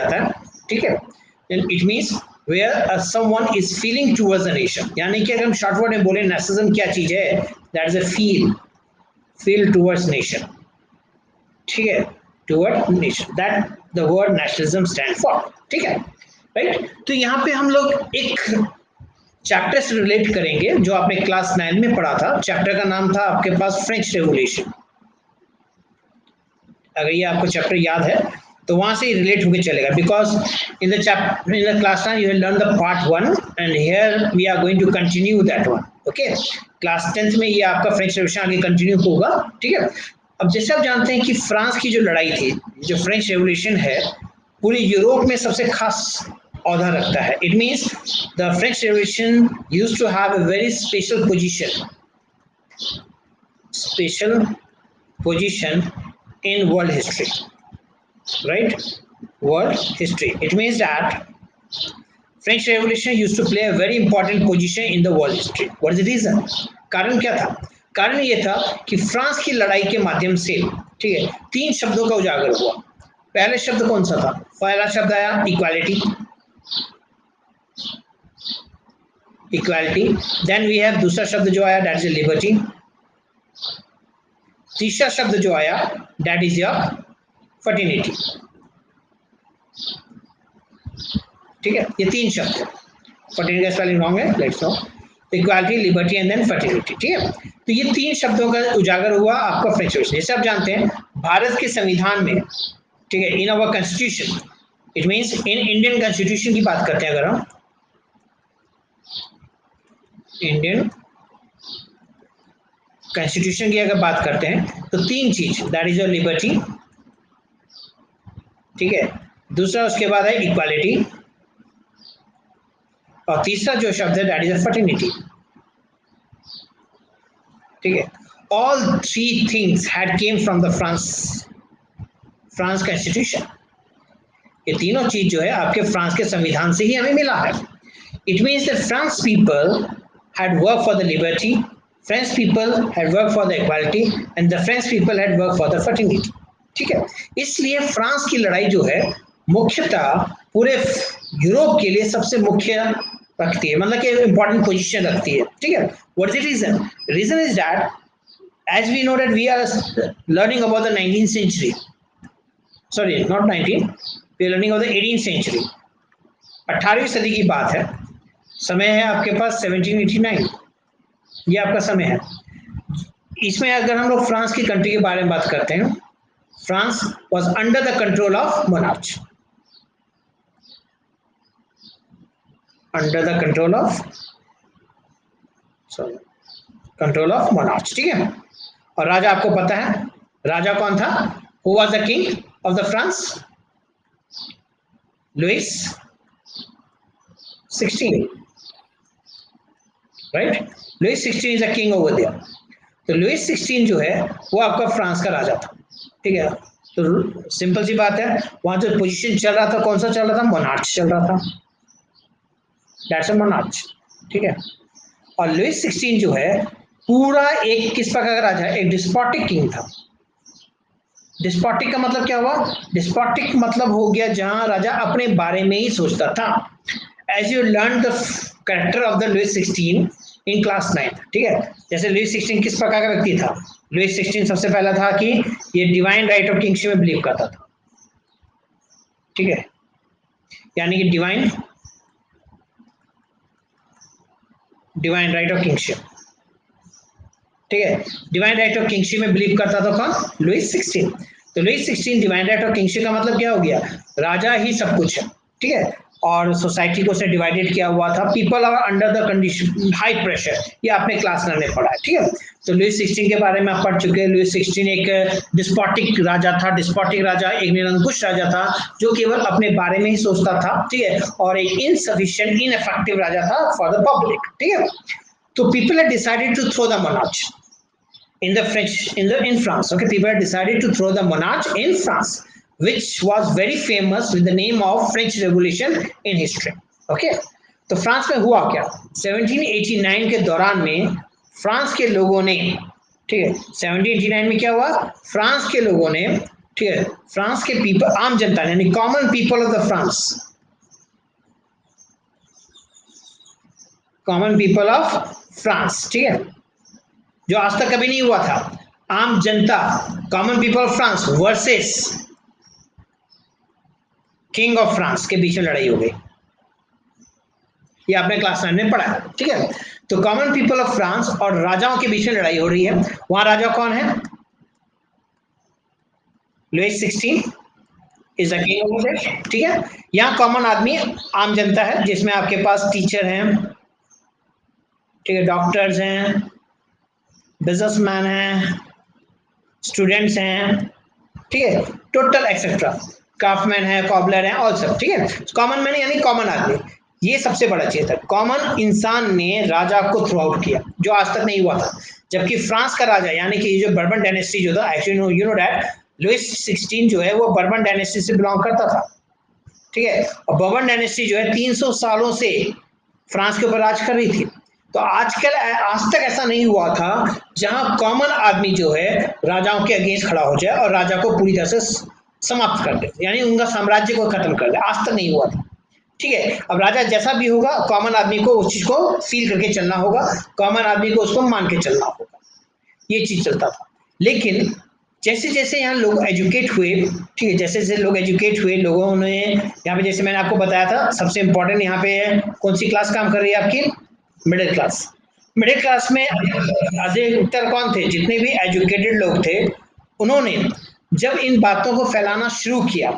जाता है, ठीक है। It means where someone is feeling towards the nation, यानी कि अगर हम शॉर्ट वर्ड में बोले नेशनलिज्म क्या चीज है, that is a feel towards nation, ठीक है, toward nation, that the word nationalism stand for, ठीक है, राइट। तो यहाँ पे हम लोग एक चैप्टर से रिलेट करेंगे जो आपने क्लास 9 में पढ़ा था। चैप्टर का नाम था आपके पास फ्रेंच रेवोल्यूशन। अगर ये आपको चैप्टर याद है तो वहां से रिलेट होकर चलेगा, because in the chapter in the class 9 you will learn the part 1 and here we are going to continue that one, okay. Class 10th में ये आपका फ्रेंच रेवोल्यूशन आगे कंटिन्यू होगा, ठीक है। अब जैसे आप जानते हैं कि फ्रांस की जो लड़ाई थी, जो फ्रेंच रेवोल्यूशन है, पूरे यूरोप में सबसे खास औहदा रखता है। It means the French revolution used to have a very special position in world history, right? World history. It means that French Revolution used to play a very important position in the world history. What is the reason? कारण क्या था? कारण ये था कि France की लड़ाई के माध्यम से, ठीक है, 3 शब्दों का उजागर हुआ। पहले शब्द कौन सा था? पहला शब्द आया इक्वालिटी, देन वी हैव दूसरा शब्द जो आया दैट इज लिबर्टी, तीसरा शब्द जो आया दैट इज योर फर्टिलिटी, ठीक है। ये 3 शब्द, फर्टिलिटी का स्पेलिंग रॉन्ग है, let's know, equality, liberty and then fertility, ठीक है। तो ये 3 शब्दों का उजागर हुआ आपका फ्रेंच रेवोल्यूशन। जैसे आप जानते हैं भारत के संविधान में, ठीक है, in our constitution, it means in Indian constitution की बात करते हैं, अगर हम इंडियन कॉन्स्टिट्यूशन की अगर बात करते हैं तो 3 चीज, दैट इज योर लिबर्टी, ठीक है, दूसरा उसके बाद है इक्वालिटी, और तीसरा जो शब्द है दैट इज फर्टिलिटी, ठीक है। All 3 things had came from the France constitution. ये तीनों चीज जो है आपके फ्रांस के संविधान से ही हमें मिला है। It means that France people had work for the liberty, French people had worked for the equality and the French people had worked for the fraternity, ठीक है। इसलिए फ्रांस की लड़ाई जो है मुख्यतः पूरे यूरोप के लिए सबसे मुख्य रखती है, मतलब कि इंपॉर्टेंट पोजीशन रखती है, ठीक है। What is the reason? Reason is that as we know that we are learning about the 19th century, sorry not 19, we are learning about the 18th century, 18वीं सदी की बात है। समय है आपके पास 1789, ये आपका समय है। इसमें अगर हम लोग फ्रांस की कंट्री के बारे में बात करते हैं, France was under the control of monarch, under the control of monarch, ठीक है। और राजा आपको पता है राजा कौन था? Who was the king of the France? Louis 16, right. Louis 16 is the king over there. तो लुइस 16 जो है वो आपका फ्रांस का राजा था, ठीक है। तो सिंपल सी बात है, वहां जो पोजीशन चल रहा था कौन सा चल रहा था? मोनार्च चल रहा था, दैट्स अ मोनार्च, ठीक है। और लुइस 16 जो है पूरा एक किस प्रकार का राजा? एक डिस्पोटिक किंग था। डिस्पोटिक का मतलब क्या हुआ? डिस्पोटिक मतलब हो गया जहां राजा अपने बारे में ही सोचता था। As you learn the character of the Louis 16 in class 9, ठीक है। जैसे लुइस 16 किस प्रकार का व्यक्ति था? लुइस 16 सबसे पहला था कि ये डिवाइन राइट ऑफ किंगशिप में बिलीव करता था, ठीक है, यानी कि डिवाइन राइट ऑफ किंगशिप, ठीक है। डिवाइन राइट ऑफ किंगशिप में बिलीव करता था कौन? लुइस 16। तो Louis 16 divine right of kingship का मतलब क्या हो गया? राजा ही सब कुछ है, ठीक है। और सोसाइटी को उसने डिवाइडेड किया हुआ था। People are under the condition high pressure, ये आपने क्लास 9 में पढ़ा है, ठीक है। तो लुइस 16 के बारे में आप पढ़ चुके हैं। लुइस 16 एक डिस्पोटिक राजा था। डिस्पोटिक राजा एक निरंकुश राजा था जो केवल अपने बारे में ही सोचता था, ठीक है, और एक इनसफिशिएंट इनइफेक्टिव राजा था फॉर द पब्लिक, ठीक है। तो people had decided to throw the monarch in France. Okay, people had decided to throw the monarch in France, which was very famous with the name of French Revolution in history. Okay, तो France में हुआ क्या? 1789 के दौरान में France के लोगों ने, ठीक है, 1789 में क्या हुआ? फ्रांस के लोगों ने, ठीक है, फ्रांस के पीपल, आम जनता यानी common people of the France, common people of France, ठीक है, जो आज तक कभी नहीं हुआ था। आम जनता, common people of France versus king of France के बीच में लड़ाई हो गई। ये आपने क्लास 9 में पढ़ा है, ठीक है। तो कॉमन पीपल ऑफ फ्रांस और राजाओं के बीच में लड़ाई हो रही है। वहां राजा कौन है? Louis 16 is the king over there, ठीक है। यहाँ कॉमन आदमी आम जनता है, जिसमें आपके पास टीचर हैं, ठीक है, डॉक्टर्स हैं, बिजनेसमैन हैं, स्टूडेंट्स हैं, ठीक है, टोटल एक्सेट्रा, क्राफ्टमैन है, कॉबलर है, ऑल सब, ठीक है। कॉमन मैन यानी कॉमन आदमी, ये सबसे बड़ा चीज है। कॉमन इंसान ने राजा को थ्रू आउट किया, जो आज तक नहीं हुआ था। जबकि फ्रांस का राजा यानी कि जो बर्बन डायनेस्टी जो था, actually you know that Louis 16 जो है वो बर्बन डायनेस्टी से बिलोंग करता था, ठीक है। और बर्बन डायनेस्टी जो है 300 सालों से फ्रांस के ऊपर राज कर रही थी। तो आजकल आज तक ऐसा नहीं हुआ था जहां कॉमन आदमी जो है राजाओं के अगेंस्ट खड़ा हो जाए और राजा को पूरी तरह से समाप्त कर दे, यानी उनका साम्राज्य को खत्म कर दे। आज तक नहीं हुआ था, ठीक है। अब राजा जैसा भी होगा, कॉमन आदमी को उस चीज को फील करके चलना होगा, कॉमन आदमी को उसको मान के चलना होगा, ये चीज चलता था। लेकिन जैसे जैसे यहाँ लोग एजुकेट हुए, ठीक है, जैसे जैसे लोग एजुकेट हुए, लोगों ने यहाँ पे, जैसे मैंने आपको बताया था, सबसे इंपॉर्टेंट यहाँ पे कौन सी क्लास काम कर रही है आपकी? Middle class. मिडिल क्लास में अधिकतर कौन थे? जितने भी एजुकेटेड लोग थे, उन्होंने जब इन बातों को फैलाना शुरू किया,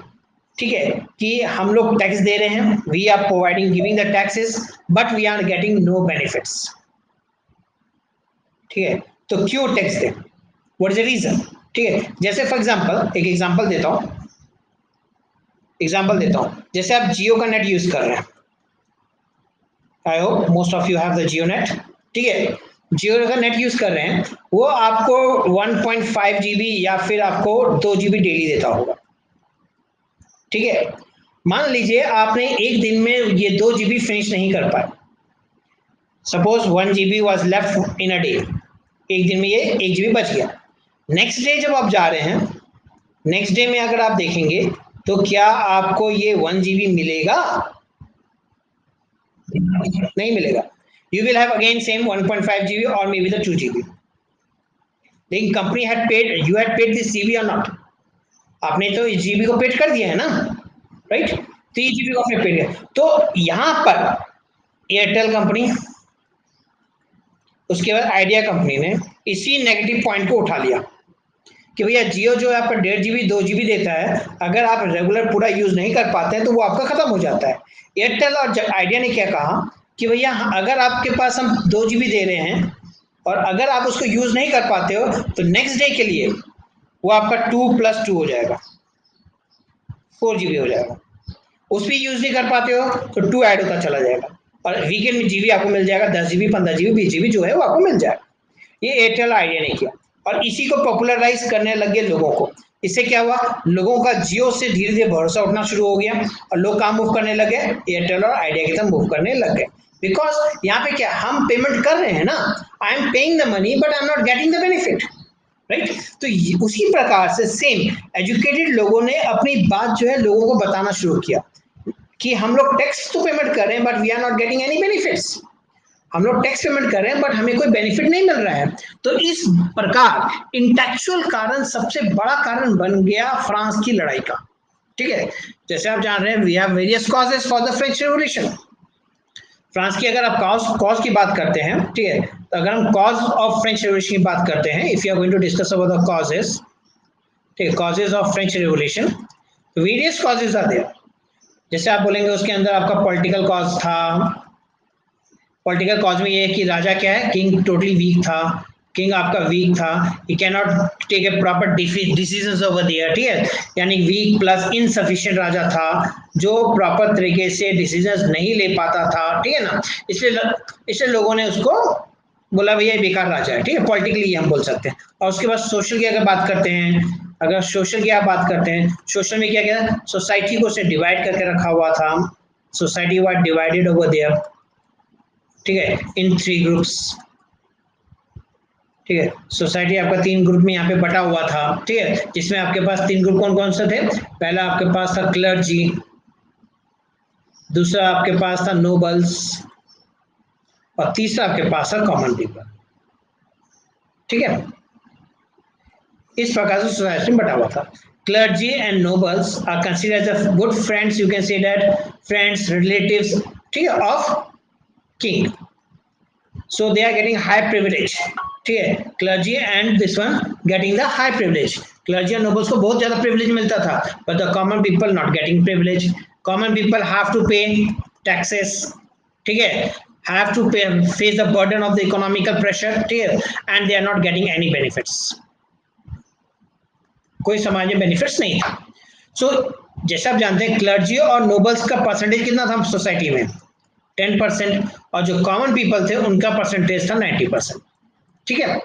ठीक है, कि हम लोग टैक्स दे रहे हैं, we are providing giving the taxes but we are getting no benefits, ठीक है, तो क्यों टैक्स दें? What is the reason? ठीक है, जैसे फॉर एग्जांपल, एक एग्जांपल देता हूं, जैसे आप जियो का नेट यूज कर रहे हैं, I hope most of you have the Jio net, ठीक है। जियो का नेट यूज कर रहे हैं, वो आपको 1.5 जीबी या फिर आपको 2 जीबी डेली देता होगा, ठीक है। मान लीजिए आपने एक दिन में ये 2 जीबी फिनिश नहीं कर पाए, suppose 1 GB was left in a day, एक दिन में ये 1 जीबी बच गया। नेक्स्ट डे जब आप जा रहे हैं, नेक्स्ट डे में अगर आप देखेंगे तो क्या आपको ये 1 जीबी मिलेगा? नहीं मिलेगा। You will have again same 1.5 GB और मे बी द 2 जीबी। लेकिन company had paid, you had paid this GB और नॉट, आपने तो इस जीबी को पेड कर दिया है ना, राइट? तो ये जीबी को आपने पेड किया। तो यहां पर एयरटेल कंपनी, उसके बाद आइडिया कंपनी ने इसी नेगेटिव पॉइंट को उठा लिया कि भैया जियो जो है आपका 1.5 जीबी 2 जीबी देता है, अगर आप रेगुलर पूरा यूज नहीं कर पाते हैं तो वो आपका खत्म हो जाता है। एयरटेल और आइडिया ने क्या कहा कि भैया अगर आपके पास हम 2 जीबी दे रहे हैं और अगर आप उसको यूज नहीं कर पाते हो तो नेक्स्ट डे के लिए वो आपका 2+2 हो जाएगा, 4 जीबी हो जाएगा। उस भी यूज नहीं कर पाते हो तो 2 ऐड होता चला जाएगा और वीकेंड में जीबी आपको मिल जाएगा, 10 जीबी 15 जीबी 20 जीबी जो है वो आपको मिल जाएगा। ये एयरटेल आइडिया ने किया और इसी को पॉपुलराइज करने लगे लोगों को। इससे क्या हुआ, लोगों का जियो से धीरे धीरे भरोसा उठना शुरू हो गया और लोग कहाँ मूव करने लगे? एयरटेल और आइडिया की तरफ मूव करने लग गए। बिकॉज यहाँ पे क्या, हम पेमेंट कर रहे हैं ना, I am paying the money but I am not getting the benefit, right? तो उसी प्रकार से सेम एजुकेटेड लोगों ने अपनी बात जो है लोगों को बताना शुरू किया कि हम लोग टैक्स तो पेमेंट कर रहे हैं but we are not getting any benefits, हम लोग टैक्स पेमेंट कर रहे हैं बट हमें कोई बेनिफिट नहीं मिल रहा है। तो इस प्रकार इंटेलेक्चुअल कारण सबसे बड़ा कारण बन गया फ्रांस की लड़ाई का, ठीक है। जैसे आप जान रहे हैं we have various causes for the French revolution. France की अगर आप कॉज की बात करते हैं, ठीक है, तो अगर हम कॉज ऑफ फ्रेंच रिवॉल्यूशन की बात करते हैं, if you are going to discuss about the causes, ठीक है, कॉजेस ऑफ फ्रेंच रिवॉल्यूशन, तो वेरियस कॉजेस आर देयर। जैसे आप बोलेंगे उसके अंदर आपका पॉलिटिकल कॉज था, पॉलिटिकल कॉज में ये है कि राजा क्या है, किंग टोटली वीक था, किंग आपका वीक था, he can not take a proper decisions over there, ठीक है, यानी वीक प्लस इनसफिशिएंट राजा था जो प्रॉपर तरीके से डिसीजंस नहीं ले पाता था, ठीक है ना। इसलिए लोगों ने उसको बोला भैया बेकार राजा है, ठीक है, पॉलिटिकली हम बोल सकते हैं। और उसके बाद सोशल की अगर बात करते हैं, अगर सोशल की आप बात करते हैं, सोशल में क्या किया, सोसाइटी को उसने डिवाइड करके रखा हुआ था, society was divided over there, ठीक है, इन 3 ग्रुप्स, ठीक है। सोसाइटी आपका 3 ग्रुप में यहाँ पे बटा हुआ था, ठीक है, जिसमें आपके पास 3 ग्रुप कौन कौन से थे? पहला आपके पास था क्लर्जी, दूसरा आपके पास था नोबल्स, और तीसरा आपके पास था कॉमन पीपल। ठीक है, इस प्रकार से सोसाइटी में बटा हुआ था। Clergy and nobles are considered as good friends, you can say that friends, relatives, ठीक है, of king, so they are getting high privilege. ठीक है, clergy and this one getting the high privilege. Clergy and nobles को बहुत ज्यादा privilege मिलता था, but the common people not getting privilege. Common people have to pay taxes, ठीक है, have to pay face the burden of the economical pressure, ठीक है, and they are not getting any benefits. कोई समाज में benefits नहीं था। सो जैसे आप जानते हैं क्लर्जी और नोबल्स का परसेंटेज कितना था सोसाइटी में? 10%, और जो कॉमन पीपल थे उनका परसेंटेज था 90%। ठीक है,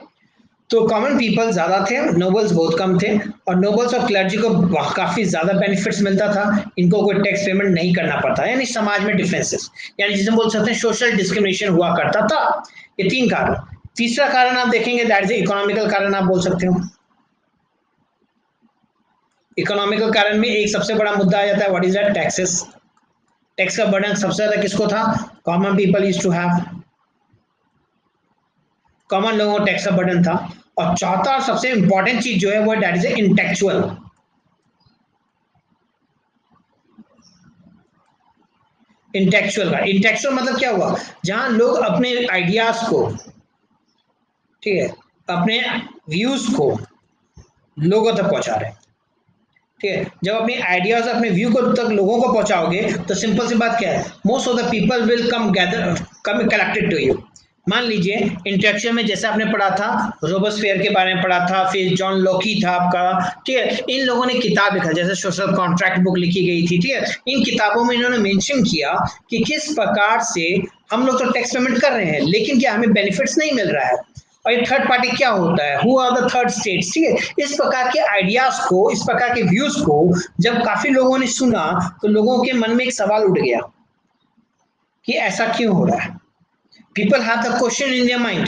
तो कॉमन पीपल ज्यादा थे, नोबल्स बहुत कम थे, और नोबल्स और क्लर्जी को काफी ज्यादा बेनिफिट्स मिलता था, इनको कोई टैक्स पेमेंट नहीं करना पड़ता, यानी समाज में डिफरेंसेस, यानी जिसे बोल सकते हैं सोशल डिस्क्रिमिनेशन हुआ करता था। ये 3 कारण। तीसरा कारण आप देखेंगे दैट इज इकोनॉमिकल कारण, आप बोल सकते हो। इकोनॉमिकल कारण में एक सबसे बड़ा मुद्दा आ जाता है, what is that? Taxes. Tax का बर्डन सबसे ज्यादा किसको था? Common people used to have, common लोगों को टैक्स का बर्डन था। और चौथा और सबसे इंपॉर्टेंट चीज जो है वो दैट इज इंटेलेक्चुअल। इंटेलेक्चुअल का, इंटेलेक्चुअल मतलब क्या हुआ? जहां लोग अपने आइडियाज को, ठीक है, अपने व्यूज को लोगों तक पहुंचा रहे हैं। ठीक है, जब अपने आइडियाज अपने व्यू को तक लोगों को पहुंचाओगे तो सिंपल सी बात क्या है, most of the people will come gather, come collected to you. मान लीजिए इंटेलेक्चुअल में जैसे आपने पढ़ा था, रोबोस्फेयर के बारे में पढ़ा था, फिर जॉन लॉकी था आपका, ठीक है, इन लोगों ने किताब लिखा, जैसे सोशल कॉन्ट्रैक्ट बुक लिखी गई थी, ठीक है, इन किताबों में इन्होंने मेंशन किया कि किस प्रकार से हम लोग तो टैक्स पेमेंट कर रहे हैं लेकिन क्या हमें बेनिफिट्स नहीं मिल रहा है, और ये थर्ड पार्टी क्या होता है, who are the third states. ठीक है, इस प्रकार के आइडियाज को, इस प्रकार के व्यूज को जब काफी लोगों ने सुना तो लोगों के मन में एक सवाल उठ गया कि ऐसा क्यों हो रहा है। People have the question in their mind.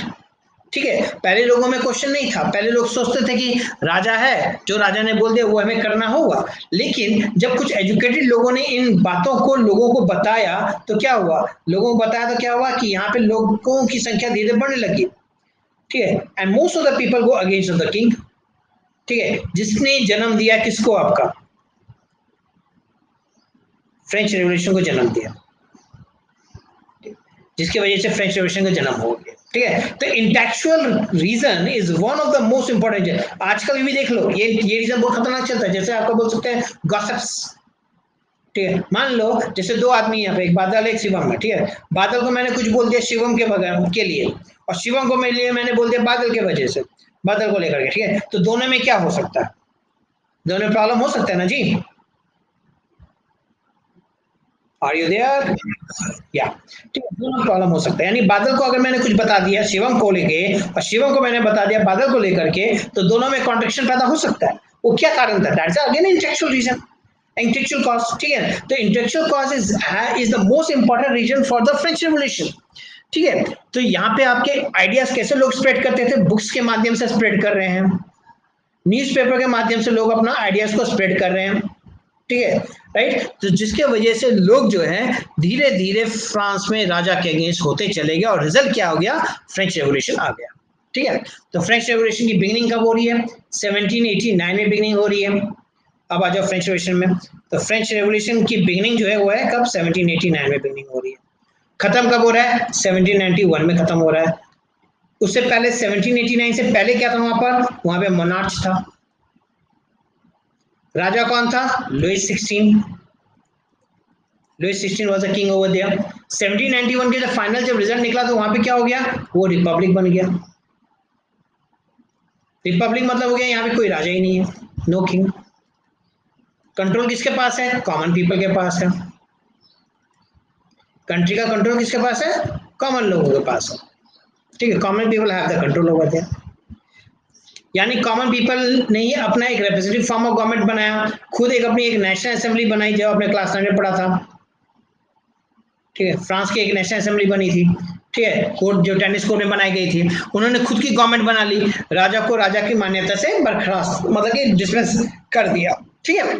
ठीक है, पहले लोगों में क्वेश्चन नहीं था, पहले लोग सोचते थे कि राजा है, जो राजा ने बोल दिया वो हमें करना होगा। लेकिन जब कुछ एजुकेटेड लोगों ने इन बातों को लोगों को बताया तो क्या हुआ, लोगों को बताया तो क्या हुआ कि यहाँ पे लोगों की संख्या धीरे बढ़ने लगी। ठीक है, and most of the people go against the king. ठीक है, जिसने जन्म दिया किसको? आपका फ्रेंच रेवोल्यूशन को जन्म दिया, जिसकी वजह से फ्रेंच रेवोल्यूशन का जन्म हो गया। ठीक है, तो intellectual reason is one of the most important. आजकल भी देख लो, ये रीजन बहुत खतरनाक चलता है, जैसे आपको बोल सकते हैं गॉसिप्स। ठीक है, मान लो जैसे 2 आदमी यहाँ पे, एक बादल एक शिवम है। ठीक है, बादल को मैंने कुछ बोल दिया शिवम के बगैर के लिए, और शिवम को मेरे लिए मैंने बोल दिया बादल के वजह से, बादल को लेकर के। ठीक है, तो दोनों में क्या हो सकता है? दोनों में प्रॉब्लम हो सकता है ना जी। Are you there? या, ठीक है, दोनों प्रॉब्लम हो सकता है। यानी बादल को अगर मैंने कुछ बता दिया शिवम को लेके, और शिवम को मैंने बता दिया बादल को लेकर के, तो दोनों में कॉन्ट्रडिक्शन पैदा हो सकता है। वो क्या कारण था? That's again intellectual reason, intellectual cause. ठीक है, तो intellectual cause is the most important reason for the French revolution. ठीक है, तो यहाँ पे आपके आइडियाज कैसे लोग स्प्रेड करते थे? बुक्स के माध्यम से स्प्रेड कर रहे हैं, न्यूज़पेपर के माध्यम से लोग अपना आइडियाज को स्प्रेड कर रहे हैं। ठीक है, राइट, तो जिसके वजह से लोग जो है धीरे धीरे फ्रांस में राजा के अगेंस्ट होते चले गए, और रिजल्ट क्या हो गया? फ्रेंच रेवोल्यूशन आ गया। ठीक है, तो फ्रेंच रेवोल्यूशन की बिगनिंग कब हो रही है? 1789 में बिगनिंग हो रही है। अब आ जाओ फ्रेंच रेवोल्यूशन में। तो फ्रेंच रेवोल्यूशन की बिगनिंग जो है वो है कब? 1789 में बिगनिंग हो रही है। खत्म कब हो रहा है? 1791 में खत्म हो रहा है। उससे पहले 1789 से पहले क्या था वहां पर? वहां पे मोनार्च था। राजा कौन था? Louis 16। Louis 16 was the king over there. 1791 के जब फाइनल जब रिजल्ट निकला तो वहां पे क्या हो गया? वो रिपब्लिक बन गया। रिपब्लिक मतलब हो गया यहाँ पे कोई राजा ही नहीं है, नो किंग। कंट्रोल किसके पास है? कॉमन पीपल के पास है। कंट्री का कंट्रोल किसके पास है? कॉमन लोगों के पास है। ठीक है, common people have the control over there. यानी कॉमन पीपल ने ही अपना एक रिप्रेजेंटेटिव फॉर्म ऑफ गवर्नमेंट बनाया, खुद एक अपनी एक नेशनल असेंबली बनाई, जो आपने क्लास 9 में पढ़ा था। ठीक है, फ्रांस की एक नेशनल असेंबली बनी थी, ठीक है, कोर्ट जो टेनिस कोर्ट में बनाई गई थी, उन्होंने खुद की गवर्नमेंट बना ली, राजा को राजा की मान्यता से बरखलाफ मतलब कि डिस्मिस कर दिया। ठीक है,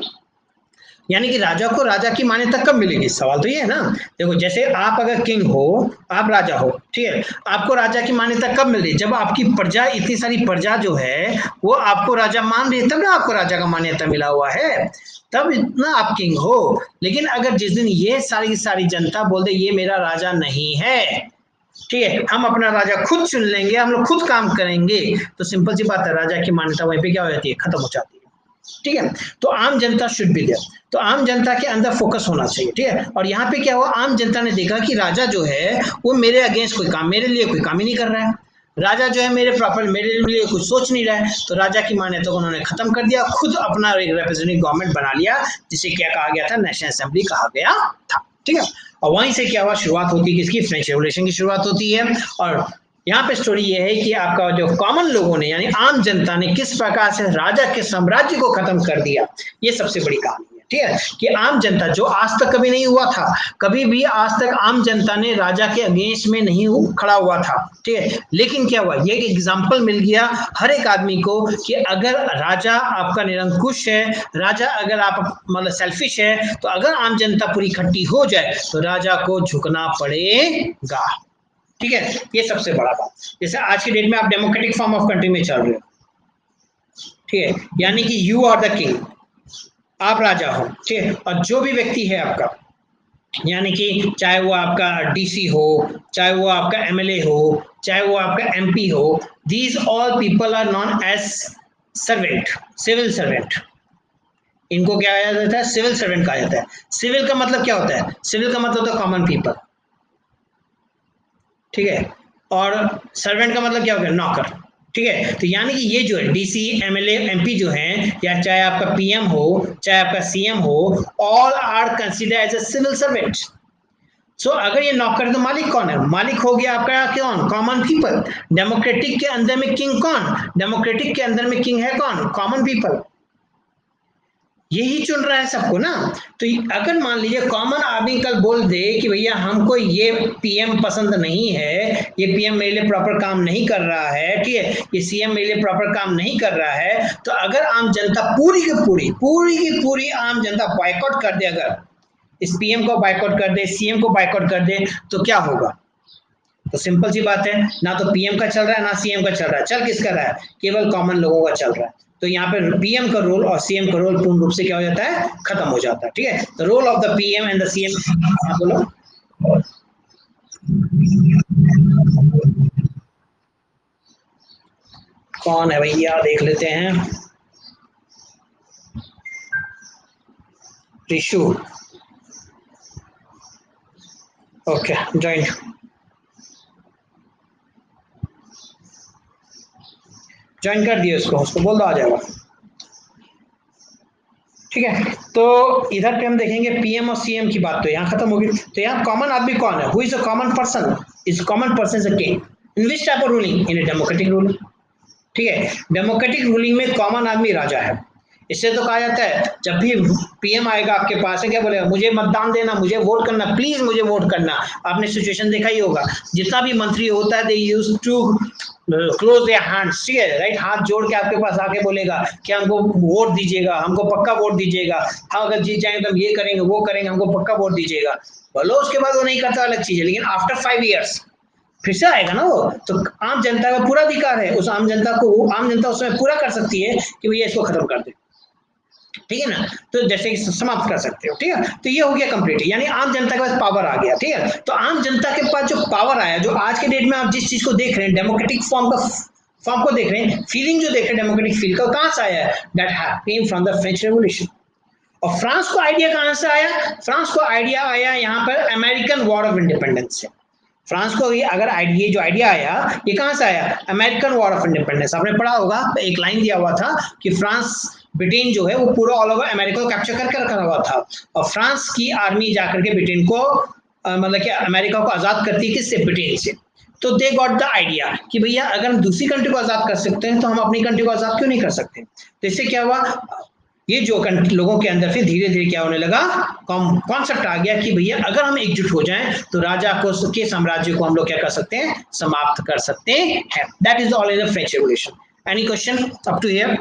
यानी कि राजा को राजा की मान्यता कब मिलेगी, सवाल तो ये है ना। देखो जैसे आप अगर किंग हो, आप राजा हो, ठीक है, आपको राजा की मान्यता कब मिल रही है, जब आपकी प्रजा, इतनी सारी प्रजा जो है वो आपको राजा मान रही है, तब ना आपको राजा का मान्यता मिला हुआ है, तब इतना आप किंग हो। लेकिन अगर जिस दिन ये सारी सारी जनता बोल दे ये मेरा राजा नहीं है, ठीक है, हम अपना राजा खुद चुन लेंगे, हम लोग खुद काम करेंगे, तो सिंपल सी बात है, राजा की मान्यता वहीं पे क्या हो जाती है, खत्म हो जाती है। ठीक है, तो आम जनता शुड बी देयर, तो आम जनता के अंदर फोकस होना चाहिए। ठीक है, और यहाँ पे क्या हुआ, आम जनता ने देखा कि राजा जो है वो मेरे अगेंस्ट कोई काम, मेरे लिए कोई काम ही नहीं कर रहा है, राजा जो है मेरे प्रॉपर मेरे लिए कुछ सोच नहीं रहा है, तो राजा की मान्यता को उन्होंने खत्म कर दिया, खुद अपना एक रिप्रेजेंटेटिव गवर्नमेंट बना लिया, जिसे क्या कहा गया था, नेशनल असेंबली कहा गया था। ठीक है, और वहीं से क्या हुआ, शुरुआत होती है किसकी, फ्रेंच रेवोल्यूशन की शुरुआत होती है। और यहाँ पे स्टोरी ये है कि आपका जो कॉमन लोगों ने यानी आम जनता ने किस प्रकार से राजा के साम्राज्य को खत्म कर दिया, ये सबसे बड़ी कहानी है। ठीक है, कि आम जनता जो आज तक कभी नहीं हुआ था, कभी भी आज तक आम जनता ने राजा के अगेंस्ट में नहीं खड़ा हुआ था। ठीक है, लेकिन क्या हुआ, ये एक एग्जाम्पल मिल गया हर एक आदमी को कि अगर राजा आपका निरंकुश है, राजा अगर आप मतलब सेल्फिश है, तो अगर आम जनता पूरी इकट्ठी हो जाए तो राजा को झुकना पड़ेगा। ठीक है, ये सबसे बड़ा बात। जैसे आज की डेट में आप डेमोक्रेटिक फॉर्म ऑफ कंट्री में चल रहे हो, ठीक है, यानी कि यू आर द किंग, आप राजा हो। ठीक है, और जो भी व्यक्ति है आपका, यानी कि चाहे वो आपका डीसी हो, चाहे वो आपका एमएलए हो, चाहे वो आपका एमपी हो, these all people are known as servant, civil servant, इनको क्या कहा जाता है, सिविल सर्वेंट कहा जाता है। सिविल का मतलब क्या होता है, सिविल का मतलब होता है कॉमन पीपल। ठीक है, और सर्वेंट का मतलब क्या हो गया, नौकर। ठीक है, तो यानी कि ये जो है डीसी एमएलए एमपी जो हैं, या चाहे आपका पीएम हो, चाहे आपका सीएम हो, all are consider as a civil servant. So अगर ये नौकर, तो मालिक कौन है, मालिक हो गया आपका कौन, कॉमन पीपल। डेमोक्रेटिक के अंदर में किंग कौन, डेमोक्रेटिक के अंदर में किंग है कौन, कॉमन पीपल। यही चुन रहा है सबको ना। तो अगर मान लीजिए कॉमन आदमी कल बोल दे कि भैया हमको ये पीएम पसंद नहीं है, ये पीएम मेरे लिए प्रॉपर काम नहीं कर रहा है, ठीक है, ये सीएम मेरे लिए प्रॉपर काम नहीं कर रहा है, तो अगर आम जनता पूरी की पूरी आम जनता बायकॉट कर दे, अगर इस पीएम को बायकॉट कर दे, सीएम को बायकॉट कर दे, तो क्या होगा। तो सिंपल सी बात है, ना तो पीएम का चल रहा है ना सीएम का चल रहा है, चल किसका रहा है, केवल कॉमन लोगों का चल रहा है। तो यहाँ पे पीएम का रोल और सीएम का रोल पूर्ण रूप से क्या हो जाता है, खत्म हो जाता है। ठीक है, the role of the PM and the CM, बोलो। कौन है भैया, देख लेते हैं। टिशू, ओके, ज्वाइन, ज्वाइन कर दिए उसको, उसको बोल दो आ जाएगा। ठीक है, तो इधर पे हम देखेंगे पीएम और सीएम की बात तो यहाँ खत्म होगी। तो यहाँ कॉमन आदमी कौन है, who is a common person, is common person is a king. In which type of ruling, in democratic ruling. ठीक है, डेमोक्रेटिक रूलिंग में कॉमन आदमी राजा है। इससे तो कहा जाता है जब भी पीएम आएगा आपके पास है, क्या बोलेगा, मुझे मतदान देना, मुझे वोट करना, प्लीज मुझे वोट करना। आपने सिचुएशन देखा ही होगा, जितना भी मंत्री होता है, they use to close their hands, ठीक है, राइट, हाथ जोड़ के आपके पास आके बोलेगा कि हमको वोट दीजिएगा, हमको पक्का वोट दीजिएगा, हाँ अगर जीत जाएंगे तो हम ये करेंगे वो करेंगे, हमको पक्का वोट दीजिएगा। बोलो उसके बाद वो नहीं करता, अलग चीज है, लेकिन आफ्टर 5 years फिर से आएगा ना वो, तो आम जनता का पूरा अधिकार है, उस आम जनता को, आम जनता उसमें पूरा कर सकती है कि भैया इसको खत्म कर दे। ठीक है ना, तो जैसे समाप्त कर सकते हो। ठीक है, तो ये हो गया कंप्लीट, यानी आम जनता के पास पावर आ गया। ठीक है, तो आम जनता के पास जो पावर आया, जो आज के डेट में आप जिस चीज को देख रहे हैं, डेमोक्रेटिक फॉर्म को देख रहे हैं, फीलिंग जो देख रहे हैं डेमोक्रेटिक फील का, कहां से आया है, that came from the French revolution. और फ्रांस को आइडिया कहां से आया, फ्रांस को आइडिया आया यहाँ पर अमेरिकन वॉर ऑफ इंडिपेंडेंस से। फ्रांस को ये अगर आइडिया, जो आइडिया आया, ये कहां से आया, अमेरिकन वॉर ऑफ इंडिपेंडेंस। आपने पढ़ा होगा, एक लाइन दिया हुआ था कि फ्रांस, ब्रिटेन जो है वो पूरा ऑल ओवर अमेरिका को कैप्चर करके रखा हुआ था, और फ्रांस की आर्मी जाकर के ब्रिटेन को मतलब कि अमेरिका को आजाद करती है, किससे, ब्रिटेन से। तो दे गॉट द आइडिया कि भैया अगर हम दूसरी कंट्री को आजाद कर सकते हैं तो हम अपनी कंट्री को आजाद क्यों नहीं कर सकते। तो इससे क्या हुआ, ये जो लोगों के अंदर फिर धीरे धीरे क्या होने लगा, कॉन्सेप्ट आ गया कि भैया अगर हम एकजुट हो जाएं तो राजा को के साम्राज्य को हम लोग क्या कर सकते हैं, समाप्त कर सकते हैं. That is all in the French revolution. Any question up to here?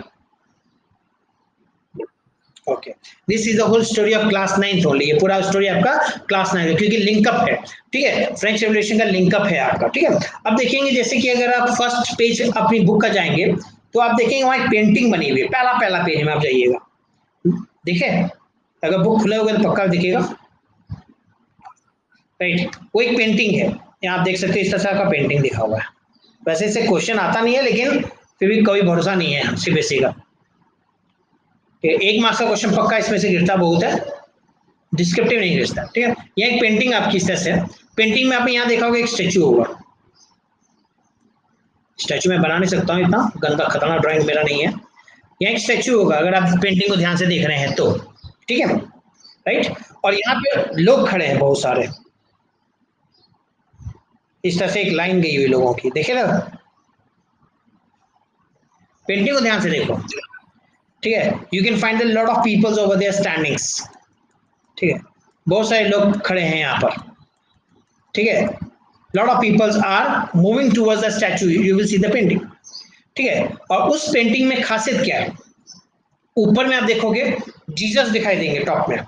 Okay, this is the whole story of class 9th only. ये पूरा स्टोरी आपका क्लास 9 क्योंकि लिंकअप है. ठीक है, फ्रेंच रेवोल्यूशन का लिंकअप है आपका. ठीक है, अब देखेंगे जैसे कि अगर आप फर्स्ट पेज अपनी बुक का जाएंगे तो आप देखेंगे वहां एक पेंटिंग बनी हुई है. पहला पहला पेज में आप जाइएगा, देखिए अगर बुक खुले होगा तो पक्का दिखेगा. राइट, वो एक पेंटिंग है. यहाँ आप देख सकते हैं इस तरह का पेंटिंग दिखा हुआ है. वैसे इससे क्वेश्चन आता नहीं है लेकिन फिर भी कोई भरोसा नहीं है सीबीएसई का. एक मार्क्स का क्वेश्चन पक्का इसमें से गिरता बहुत है, डिस्क्रिप्टिव नहीं गिरता. ठीक है, यह एक पेंटिंग आपकी इस तरह से है. पेंटिंग में आप यहाँ देखा होगा एक स्टेचू होगा. स्टेचू में बना नहीं सकता हूँ, इतना गंदा खतरनाक ड्राइंग मेरा नहीं है. यहाँ एक स्टेचू होगा अगर आप पेंटिंग को ध्यान से देख रहे हैं तो. ठीक है, राइट. और यहाँ पे लोग खड़े हैं बहुत सारे, इस तरह से एक लाइन गई हुई लोगों की, देखे ना. पेंटिंग को ध्यान से देखो. ठीक है, you can find the lot of peoples over there standings. ठीक है, बहुत सारे लोग खड़े हैं यहाँ पर. ठीक है, lot of peoples are moving towards the statue, you will see the painting. ठीक है, और उस पेंटिंग में खासियत क्या है, ऊपर में आप देखोगे जीसस दिखाई देंगे टॉप में,